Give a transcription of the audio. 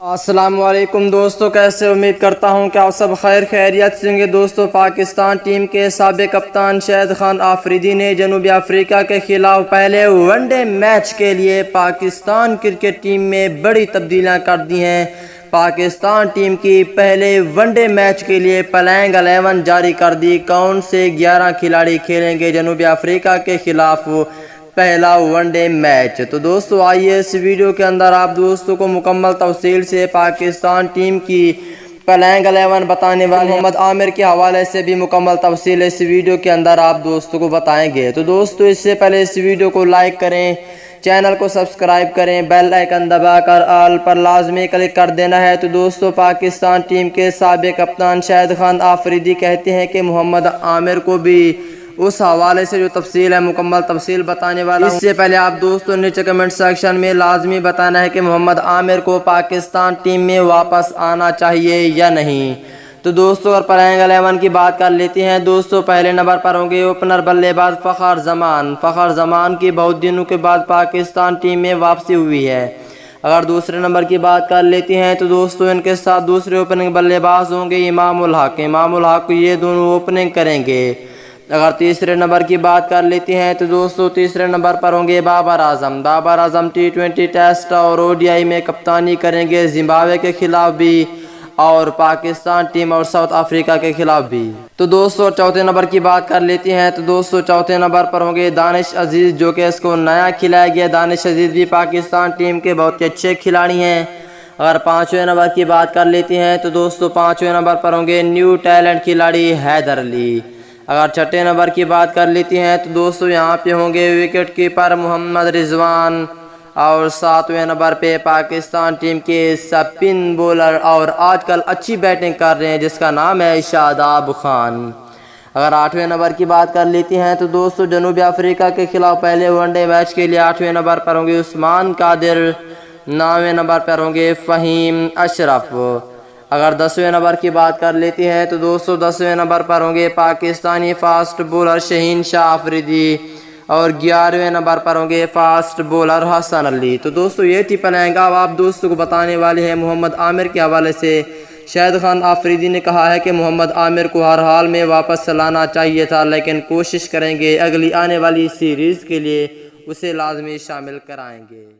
السلام علیکم دوستو، کیسے امید کرتا ہوں کہ آپ سب خیر خیریت سے ہوں گے۔ دوستو، پاکستان ٹیم کے سابق کپتان شاہد خان آفریدی نے جنوبی افریقہ کے خلاف پہلے ون ڈے میچ کے لیے پاکستان کرکٹ ٹیم میں بڑی تبدیلیاں کر دی ہیں۔ پاکستان ٹیم کی پہلے ون ڈے میچ کے لیے پلینگ 11 جاری کر دی۔ کون سے 11 کھلاڑی کھیلیں گے جنوبی افریقہ کے خلاف پہلا ون ڈے میچ؟ تو دوستو آئیے اس ویڈیو کے اندر آپ دوستوں کو مکمل تفصیل سے پاکستان ٹیم کی پلینگ 11 بتانے والے محمد عامر کے حوالے سے بھی مکمل تفصیل اس ویڈیو کے اندر آپ دوستوں کو بتائیں گے۔ تو دوستو اس سے پہلے اس ویڈیو کو لائک کریں، چینل کو سبسکرائب کریں، بیل آئیکن دبا کر آل پر لازمی کلک کر دینا ہے۔ تو دوستو پاکستان ٹیم کے سابق کپتان شاہد خان آفریدی کہتے ہیں کہ محمد عامر کو بھی اس حوالے سے جو تفصیل ہے مکمل تفصیل بتانے والا ہوں۔ اس سے پہلے آپ دوستوں نیچے کمنٹ سیکشن میں لازمی بتانا ہے کہ محمد عامر کو پاکستان ٹیم میں واپس آنا چاہیے یا نہیں۔ تو دوستو اور پلینگ 11 کی بات کر لیتے ہیں۔ دوستو پہلے نمبر پر ہوں گے اوپنر بلے باز فخر زمان کی بہت دنوں کے بعد پاکستان ٹیم میں واپسی ہوئی ہے۔ اگر دوسرے نمبر کی بات کر لیتے ہیں تو دوستو ان کے ساتھ دوسرے اوپننگ بلے باز ہوں گے امام الحق، یہ دونوں اوپننگ کریں گے۔ اگر تیسرے نمبر کی بات کر لیتے ہیں تو دوستو تیسرے نمبر پر ہوں گے بابر اعظم T20 ٹیسٹ اور ODI میں کپتانی کریں گے، زمبابوے کے خلاف بھی اور پاکستان ٹیم اور ساؤتھ افریقہ کے خلاف بھی۔ تو دوستو چوتھے نمبر کی بات کر لیتے ہیں تو دوستو چوتھے نمبر پر ہوں گے دانش عزیز، جو کہ اس کو نیا کھلایا گیا۔ دانش عزیز بھی پاکستان ٹیم کے بہت اچھے کھلاڑی ہیں۔ اگر پانچویں نمبر کی بات کر لیتے ہیں تو دوستو پانچویں نمبر پر ہوں گے نیو ٹیلنٹ کھلاڑی حیدر علی۔ اگر چھٹے نمبر کی بات کر لیتے ہیں تو دوستو یہاں پہ ہوں گے وکٹ کیپر محمد رضوان، اور ساتویں نمبر پہ پاکستان ٹیم کے سپن بولر اور آج کل اچھی بیٹنگ کر رہے ہیں جس کا نام ہے شاداب خان۔ اگر آٹھویں نمبر کی بات کر لیتے ہیں تو دوستو جنوبی افریقہ کے خلاف پہلے ون ڈے میچ کے لیے آٹھویں نمبر پر ہوں گے عثمان قادر، نویں نمبر پر ہوں گے فہیم اشرف۔ اگر 10ویں نمبر کی بات کر لیتے ہیں تو دوستو 10ویں نمبر پر ہوں گے پاکستانی فاسٹ بولر شہین شاہ آفریدی، اور 11ویں نمبر پر ہوں گے فاسٹ بولر حسن علی۔ تو دوستو یہ تھی پلینگ۔ اب آپ دوستوں کو بتانے والے ہیں محمد عامر کے حوالے سے۔ شاہد خان آفریدی نے کہا ہے کہ محمد عامر کو ہر حال میں واپس لانا چاہیے تھا، لیکن کوشش کریں گے اگلی آنے والی سیریز کے لیے اسے لازمی شامل کرائیں گے۔